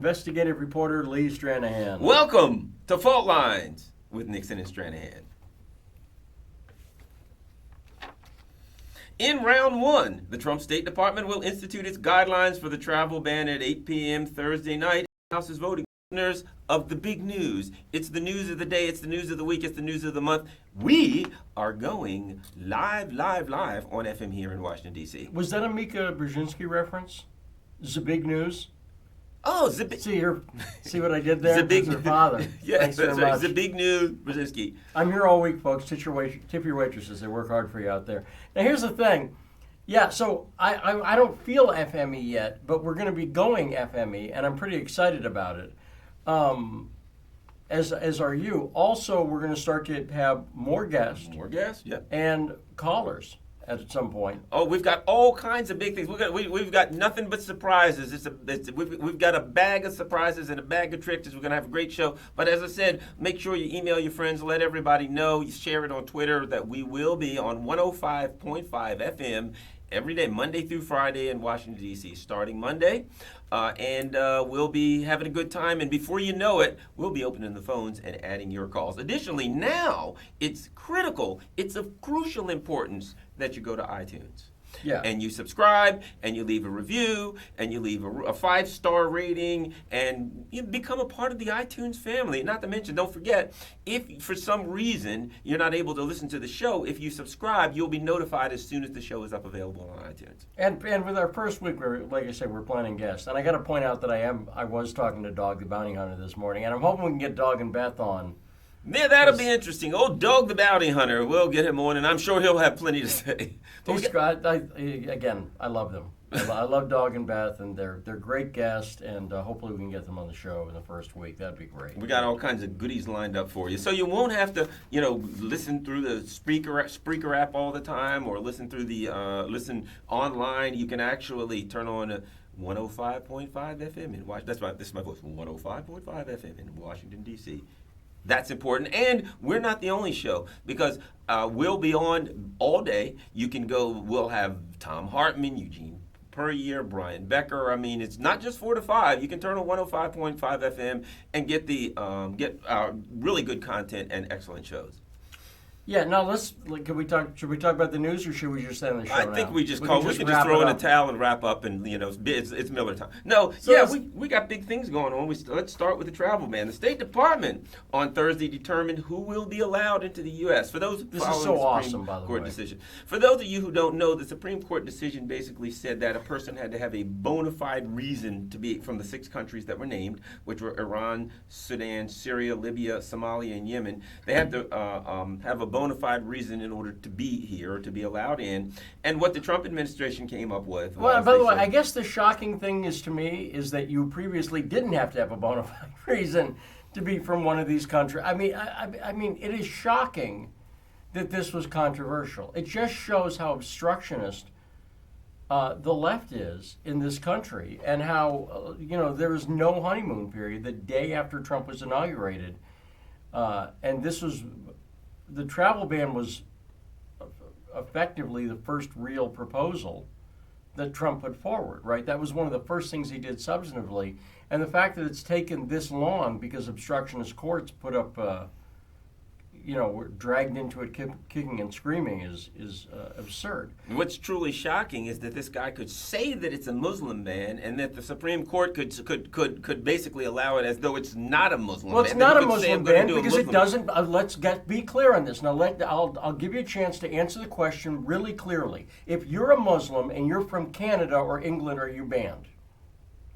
Investigative reporter Lee Stranahan. Welcome to Fault Lines with Nixon and Stranahan. In round one, the Trump State Department will institute its guidelines for the travel ban at 8 p.m. Thursday night. The House is voting winners of the big news. It's the news of the day, it's the news of the week, it's the news of the month. We are going live on FM here in Washington, D.C. Was that a Mika Brzezinski reference? This is the big news. Oh, See what I did there? Zabig, That's her father. Yes, Thanks that's very right. much. Zabig news, Brzezinski. I'm here all week, folks. Tip your waitresses. They work hard for you out there. Now, here's the thing. Yeah, so I don't feel FME yet, but we're going to be going FME, and I'm pretty excited about it. As are you. Also, we're going to start to have more guests. More guests? Yep. And callers at some point. Oh, we've got all kinds of big things. We've got nothing but surprises. We've got a bag of surprises and a bag of tricks. We're going to have a great show. But as I said, make sure you email your friends, let everybody know, you share it on Twitter that we will be on 105.5 FM every day, Monday through Friday in Washington, D.C., starting Monday. And we'll be having a good time. And before you know it, we'll be opening the phones and adding your calls. Additionally, now it's critical, it's of crucial importance that you go to iTunes. Yeah. And you subscribe, and you leave a review, and you leave a 5-star rating, and you become a part of the iTunes family. Not to mention, don't forget, if for some reason you're not able to listen to the show, if you subscribe, you'll be notified as soon as the show is up available on iTunes. And with our first week, like I said, we're planning guests. And I got to point out that I was talking to Dog the Bounty Hunter this morning, and I'm hoping we can get Dog and Beth on. Yeah, that'll be interesting. Old Doug the Bounty Hunter, we'll get him on, and I'm sure he'll have plenty to say. Again, I love them. I love Dog and Beth, and they're great guests, and hopefully we can get them on the show in the first week. That'd be great. We got all kinds of goodies lined up for you, so you won't have to, listen through the Spreaker app all the time, or listen through the listen online. You can actually turn on 105.5 FM in Washington. This is my voice. 105.5 FM in Washington, D.C. That's important. And we're not the only show, because we'll be on all day. You can go, we'll have Tom Hartman, Eugene Puryear, Brian Becker. I mean, it's not just 4 to 5. You can turn on 105.5 FM and get really good content and excellent shows. Yeah, now should we talk about the news, or should we just end the show? I think now? we can just throw in a towel and wrap up, and it's Miller time. No, So we got big things going on. Let's start with the travel ban. The State Department on Thursday determined who will be allowed into the U.S. For those This is following so the awesome, Supreme by the Court way. decision. For those of you who don't know, the Supreme Court decision basically said that a person had to have a bona fide reason to be from the 6 countries that were named, which were Iran, Sudan, Syria, Libya, Somalia, and Yemen. They had to have a bona fide reason in order to be here, to be allowed in. And what the Trump administration came up with. Well, by the way, I guess the shocking thing is that you previously didn't have to have a bona fide reason to be from one of these countries. I mean, it is shocking that this was controversial. It just shows how obstructionist the left is in this country, and how there was no honeymoon period the day after Trump was inaugurated, and the travel ban was effectively the first real proposal that Trump put forward, right? That was one of the first things he did substantively. And the fact that it's taken this long because obstructionist courts put up, were dragged into it kicking and screaming is absurd. What's truly shocking is that this guy could say that it's a Muslim ban, and that the Supreme Court could basically allow it as though it's not a Muslim ban. Well, it's not a Muslim ban because it doesn't. Be clear on this. Now, I'll give you a chance to answer the question really clearly. If you're a Muslim and you're from Canada or England, are you banned?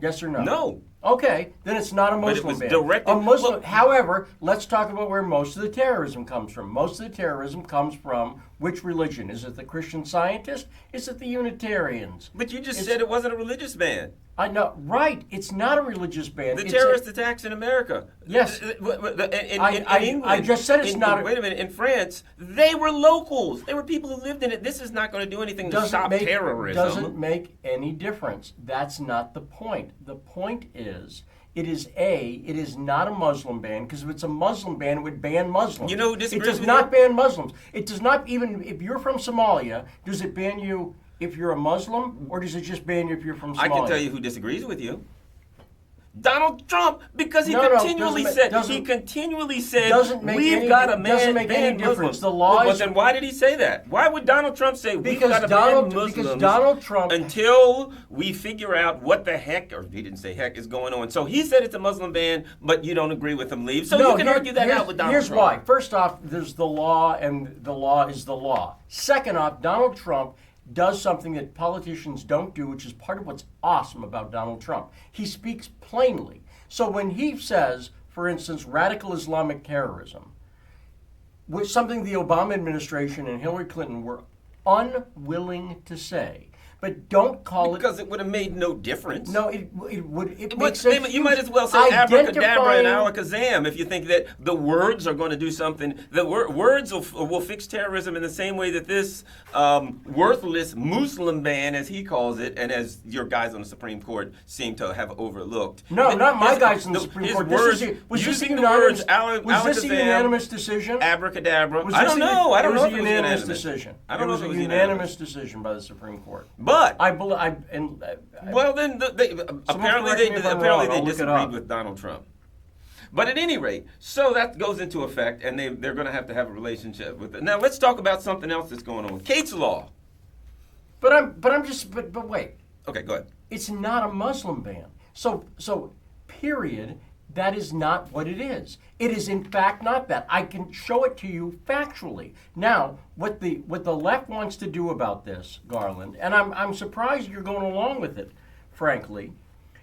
Yes or no? No. Okay, then it's not a Muslim ban. However, let's talk about where most of the terrorism comes from. Most of the terrorism comes from which religion? Is it the Christian Scientists? Is it the Unitarians? But you just said it wasn't a religious ban. I know, right? It's not a religious ban. The terrorist attacks in America. Yes. I just said it's not. Wait a minute. In France, they were locals. They were people who lived in it. This is not going to do anything to stop terrorism. Doesn't make any difference. That's not the point. The point is, it is not a Muslim ban, because if it's a Muslim ban, it would ban Muslims. You know who disagrees with you? It does not ban Muslims. It does not, even if you're from Somalia, does it ban you if you're a Muslim, or does it just ban you if you're from Somalia? I can tell you who disagrees with you. Donald Trump, because he No, continually said we've got to doesn't make any ban difference. Muslims. The law Well, is, then why did he say that? Why would Donald Trump say we've got to ban Muslims because Donald Trump until we figure out what the heck, or he didn't say heck, is going on? So he said it's a Muslim ban, but you don't agree with him, Leave. So you can argue that out with Donald Here's Trump. why. First off, there's the law, and the law is the law. Second off, Donald Trump does something that politicians don't do, which is part of what's awesome about Donald Trump. He speaks plainly. So when he says, for instance, radical Islamic terrorism, which something the Obama administration and Hillary Clinton were unwilling to say, but don't call because it would have made no difference. No, it would. It But makes a you might as well say abracadabra and identifying- alakazam if you think that the words are going to do something. The words will fix terrorism in the same way that this worthless Muslim ban, as he calls it, and as your guys on the Supreme Court seem to have overlooked. No, But not my his- guys in the the- Supreme his Court. words, Was this a using the words unanimous alakazam, decision? abracadabra. Was I this don't know. I don't know it if was it a was unanimous unanimous. decision. I don't know if it was a unanimous. unanimous decision by the Supreme Court. But Well, then apparently correct me if I'm wrong. they I'll look it disagreed up. with Donald Trump. But at any rate, so that goes into effect, and they're going to have a relationship with it. Now let's talk about something else that's going on. Kate's Law. but wait. Okay, go ahead. It's not a Muslim ban. So period. That is not what it is. It is in fact not that. I can show it to you factually. Now, what the left wants to do about this, Garland, and I'm surprised you're going along with it, frankly,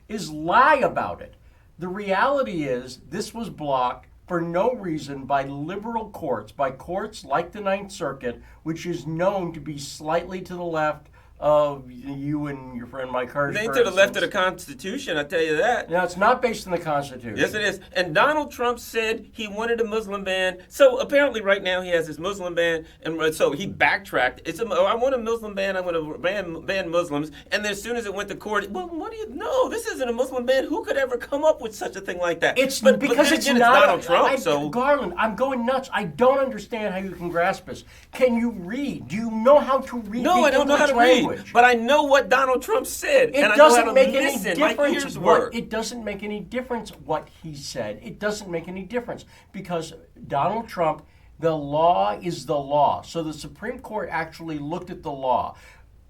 is lie about it. The reality is this was blocked for no reason by liberal courts, by courts like the Ninth Circuit, which is known to be slightly to the left of you and your friend Mike Hirsch. They ain't to the left of the Constitution, I tell you that. Now, it's not based on the Constitution. Yes, it is. And Donald Trump said he wanted a Muslim ban. So apparently right now he has his Muslim ban, and so he backtracked. I want a Muslim ban. I want to ban Muslims. And then as soon as it went to court, well, what do you know? This isn't a Muslim ban. Who could ever come up with such a thing like that? It's but because then it's again, not Donald Trump. So Garland, I'm going nuts. I don't understand how you can grasp this. Can you read? Do you know how to read? no, the I don't know how to English read. language? But I know what Donald Trump said, It and I know how doesn't to make any listen. My difference. ears work. It doesn't make any difference what he said. It doesn't make any difference because Donald Trump, the law is the law. So the Supreme Court actually looked at the law.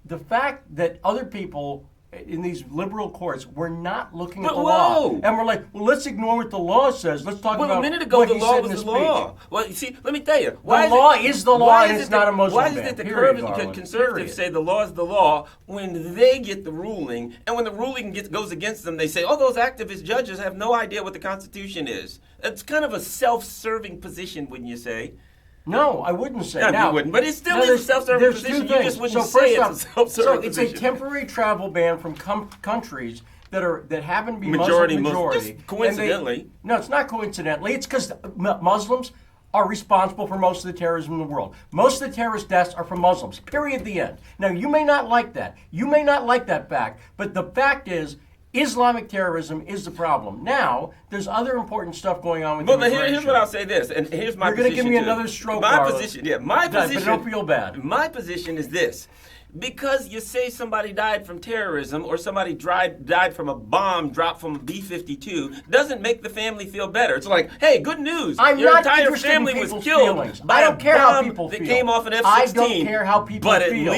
The fact that other people in these liberal courts were not looking at the law, and we're like, well, let's ignore what the law says. Let's talk about a minute ago what the he law said was in the the law. speech. Well, you see, let me tell you. The law is the law, and it's not a Muslim Why is ban. it that the Period, Garland. conservatives say the law is the law when they get the ruling, and when the ruling goes against them, they say, oh, those activist judges have no idea what the Constitution is. It's kind of a self-serving position, wouldn't you say? No, I wouldn't say. No, now, you wouldn't. But it still now, is a self-serving there's position. two You just things. wouldn't So say first it's a off, self-serving it's position. a temporary travel ban from countries that happen to be Majority majority. Just coincidentally. No, it's not coincidentally. It's because Muslims are responsible for most of the terrorism in the world. Most of the terrorist deaths are from Muslims. Period. The end. Now, you may not like that. You may not like that fact. But the fact is, Islamic terrorism is the problem. Now, there's other important stuff going on with immigration. Here's what I'll say this, and here's my You're going to position give me too. another stroke, My Garland. position, But don't feel bad. My position is this. Because you say somebody died from terrorism or somebody died from a bomb dropped from a B-52 doesn't make the family feel better. It's like, hey, good news. I'm Your not entire interested in family was people's killed feelings. by I don't a care how bomb people that feel. came off an F-16. I don't care how people but feel.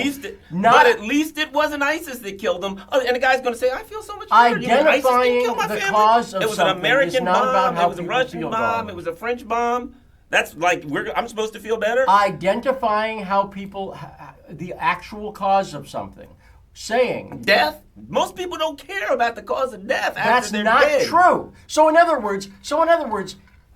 But at least it wasn't ISIS that killed them. Oh, and the guy's going to say, I feel so much better. Identifying the cause of it was something an American is not bomb. about how It was a people Russian feel, bomb. Garland. It was a French bomb. That's like I'm supposed to feel better. Identifying how people, the actual cause of something, saying death. Most people don't care about the cause of death after that's they're not dead. true. So in other words,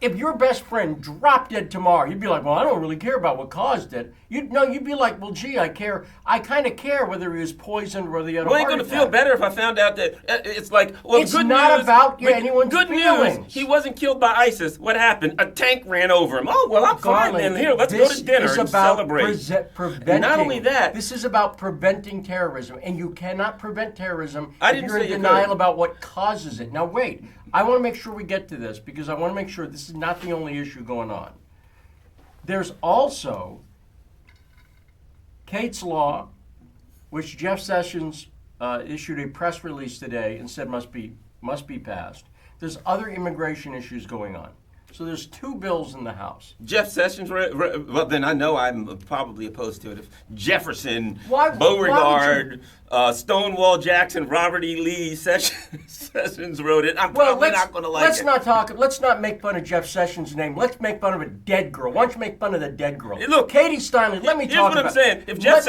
if your best friend dropped dead tomorrow, you'd be like, well, I don't really care about what caused it. You'd be like, well, gee, I care. I kind of care whether he was poisoned or whether he had a Well, I ain't heart going to attack. feel better if I found out that it's like, well, It's good not news, about but anyone's good feelings. news. He wasn't killed by ISIS. What happened? A tank ran over him. Oh, well, I'm fine Garland, then. Here, let's go to dinner and celebrate. Preventing, And not only that, this is about preventing terrorism, and you cannot prevent terrorism I if didn't you're say in you denial could. about what causes it. Now, wait. I want to make sure we get to this because I want to make sure this is not the only issue going on. There's also Kate's Law, which Jeff Sessions issued a press release today and said must be passed. There's other immigration issues going on. So there's 2 bills in the House. Jeff Sessions, well, then I know I'm probably opposed to it. If Jefferson, Why Beauregard, Stonewall Jackson, Robert E. Lee, Sessions wrote it, I'm probably not going to like let's it. Let's not make fun of Jeff Sessions' name. Let's make fun of a dead girl. Why don't you make fun of the dead girl? Look, Katie Steinle, let me talk about. Here's what I'm saying. If Jeff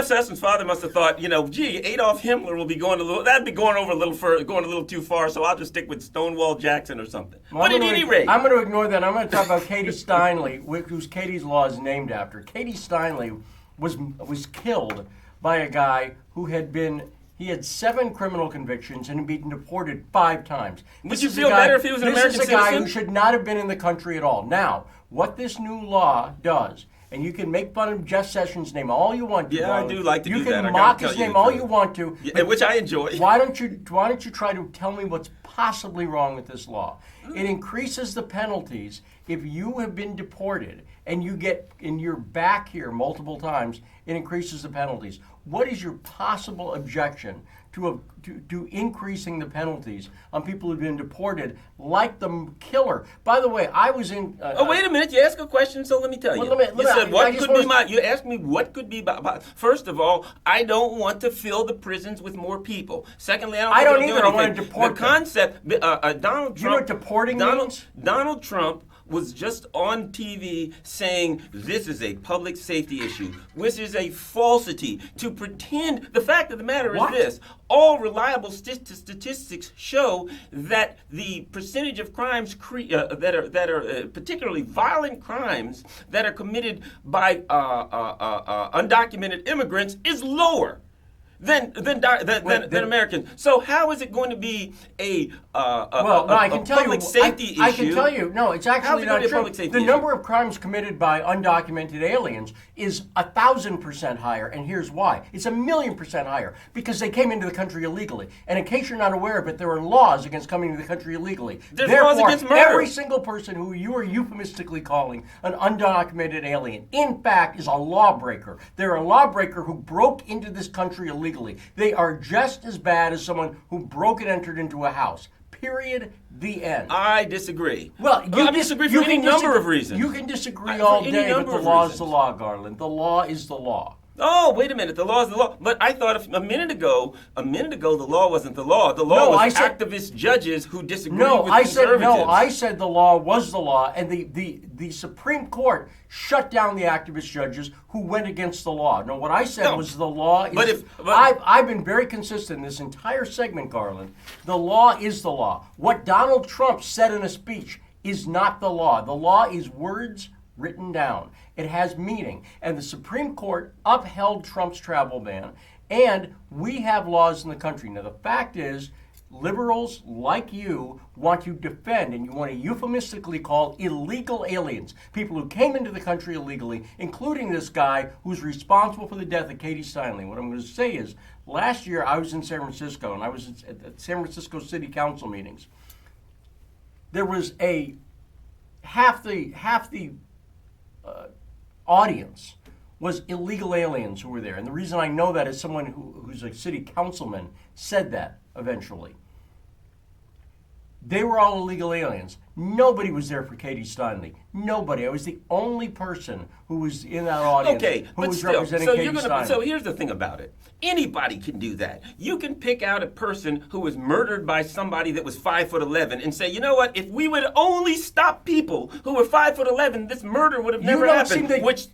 Sessions' father must have thought, gee, Adolf Himmler will be that'd be going over a little going a little too far. So I'll just stick with Stonewall Jackson or something. Well, but at any rate, I'm going to ignore that. I'm going to talk about Katie Steinle, whose Katie's Law is named after. Katie Steinle was killed by a guy who he had 7 criminal convictions and had been deported 5 times. Would you feel better if he was an American citizen? This is a guy who should not have been in the country at all. Now, what this new law does, and you can make fun of Jeff Sessions' name all you want to. Yeah, I do like to do that. You can mock his name all you want to. Yeah, which I enjoy. Why don't you try to tell me what's possibly wrong with this law? It increases the penalties if you have been deported and you're back here multiple times. It increases the penalties. What is your possible objection to increasing the penalties on people who've been deported, like the killer? By the way, I was in. Wait a minute! You asked a question, so let me tell you. You said what could be my. You asked me what could be. First of all, I don't want to fill the prisons with more people. Secondly, I don't either. I want to deport the concept. Donald Trump. You know what deporting means? Donald Trump was just on TV saying this is a public safety issue, which is a falsity. To pretend, the fact of the matter is this: all reliable statistics show that the percentage of crimes that are particularly violent crimes that are committed by undocumented immigrants is lower than Americans. So how is it going to be a public safety issue? I can tell you, no, it's actually not true. The number of crimes committed by undocumented aliens is 1,000% higher, and here's why. It's 1,000,000% higher, because they came into the country illegally. And in case you're not aware of it, there are laws against coming into the country illegally. There's laws against murder. Every single person who you are euphemistically calling an undocumented alien, in fact, is a lawbreaker. They're a lawbreaker who broke into this country illegally. They are just as bad as someone who broke and entered into a house. Period. The end. I disagree. Well, I disagree for any number of reasons. You can disagree all day, but the law is the law, Garland. The law is the law. Oh, wait a minute. The law is the law. But I thought a minute ago, the law wasn't the law. The law was activist judges who disagreed with conservatives. I said the law was the law, and the Supreme Court shut down the activist judges who went against the law. No, what I said was the law is... I've been very consistent in this entire segment, Garland. The law is the law. What Donald Trump said in a speech is not the law. The law is words written down. It has meaning. And the Supreme Court upheld Trump's travel ban, and we have laws in the country. Now, the fact is, liberals like you want to defend, and you want to euphemistically call illegal aliens, people who came into the country illegally, including this guy who's responsible for the death of Katie Steinle. What I'm going to say is, last year I was in San Francisco, and I was at San Francisco City Council meetings. There was half the audience was illegal aliens who were there. And the reason I know that is someone who's a city councilman said that eventually. They were all illegal aliens. Nobody was there for Katie Steinle. Nobody. I was the only person who was in that audience who was representing Katie Steinle. So here's the thing about it. Anybody can do that. You can pick out a person who was murdered by somebody that was 5'11" and say, you know what? If we would only stop people who were 5'11", this murder would have never happened. Which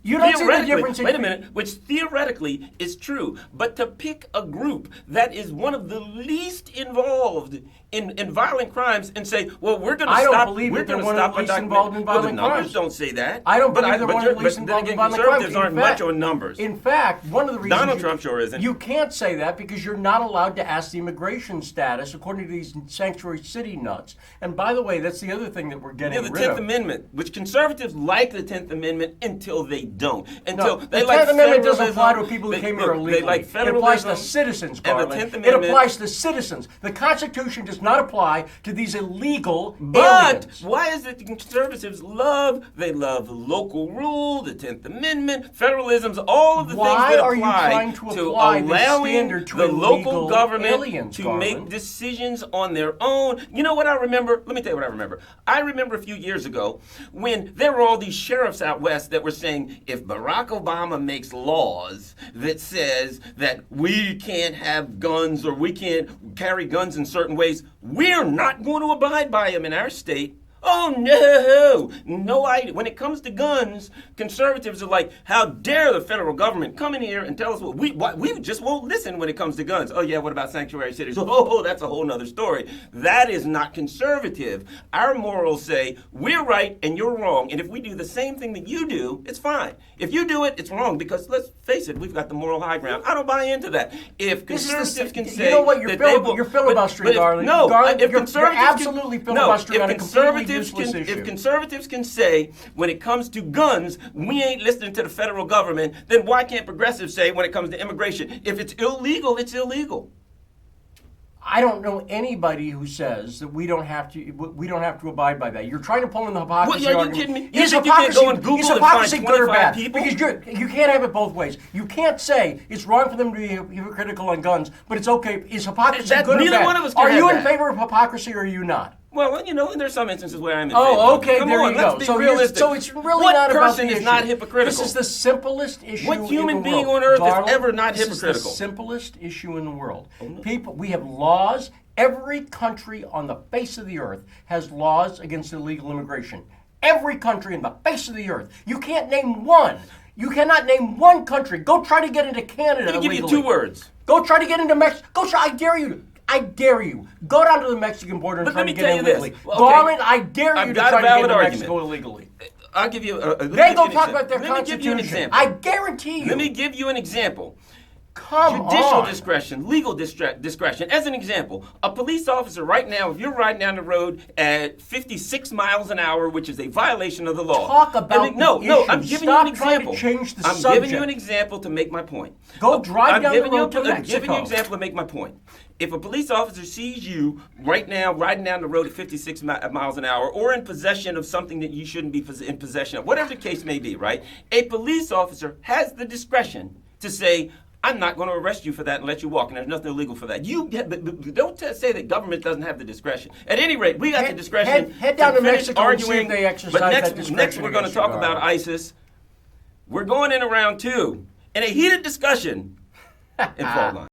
theoretically is true. But to pick a group that is one of the least involved in violent crimes and say, well, we're going to stop. Believe that they're one of the least involved in violent crimes. The numbers don't say that. I don't believe they're one of the least involved in violent crimes. Conservatives aren't much on numbers. In fact, one of the reasons Donald Trump sure isn't. You can't say that because you're not allowed to ask the immigration status according to these sanctuary city nuts. And by the way, that's the other thing that we're getting rid of. The 10th Amendment, which conservatives like the 10th Amendment until they don't. The 10th Amendment doesn't apply to people who came here illegally. It applies to citizens, Garland. It applies to citizens. The Constitution does not apply to these illegal aliens. But things. why is it the conservatives love local rule, the 10th Amendment, federalisms, all of the Why things that are you apply trying to apply this allowing standard to the local illegal government aliens, to Garland? make decisions on their own? You know what I remember? Let me tell you what I remember. I remember a few years ago when there were all these sheriffs out west that were saying, if Barack Obama makes laws that says that we can't have guns or we can't carry guns in certain ways, we're not going to abide by them in our state. Oh no, when it comes to guns, conservatives are like, how dare the federal government come in here and tell us what we just won't listen when it comes to guns. Oh yeah, what about sanctuary cities? Oh, that's a whole nother story. That is not conservative. Our morals say we're right and you're wrong, and if we do the same thing that you do, it's fine. If you do it, it's wrong, because let's face it, we've got the moral high ground. I don't buy into that. If conservatives can say, you know what, you're you're filibustering, Garland. No, Garland, if you're conservatives absolutely filibustering on a completely useless issue. If conservatives can say, when it comes to guns, we ain't listening to the federal government, then why can't progressives say, when it comes to immigration, if it's illegal, it's illegal? I don't know anybody who says that we don't have to abide by that. You're trying to pull in the hypocrisy What, are you argument. kidding me? You Is think you can hypocrisy, go on Google is and hypocrisy find good or 25 bad? people? Because you can't have it both ways. You can't say it's wrong for them to be hypocritical on guns, but it's okay. Is hypocrisy good or bad? Neither one of us can Are you have in that. favor of hypocrisy or are you not? Well, you know, there's some instances where I'm in favor. Oh, of it. okay, Come there on, you let's go. be So realistic. it's really what not about person the is issue. not hypocritical? This is the simplest issue What human in the being world. on earth is Garland, ever not this hypocritical? is the simplest issue in the world. People, we have laws. Every country on the face of the earth has laws against illegal immigration. Every country on the face of the earth. You can't name one. You cannot name one country. Go try to get into Canada Let me give illegally. you 2 words. Go try to get into Mexico. Go try. I dare you. I dare you. Go down to the Mexican border and But try let to me get tell in you this. illegally. Okay. Garland, I dare you I've to got a try to get valid into argument. Mexico illegally. I'll give you a They go talk about their Let me give you an constitution. example. I guarantee you. Let me give you an example. Come Judicial on. discretion, legal discretion. As an example, a police officer right now, if you're riding down the road at 56 miles an hour, which is a violation of the law. Talk about No, the I'm issue. giving Stop you an trying to example. change the I'm giving you subject. an example to make my point. Go drive down the road to I'm giving you Mexico. an example to make my point. If a police officer sees you right now riding down the road at 56 miles an hour or in possession of something that you shouldn't be in possession of, whatever the case may be, right? A police officer has the discretion to say, I'm not going to arrest you for that and let you walk, and there's nothing illegal for that. But don't say that government doesn't have the discretion. At any rate, we got the discretion head down to finish Mexico and see if arguing. they exercise but that discretion next we're going to against you, talk about Garland. ISIS. We're going in round 2 in a heated discussion in Fault Line.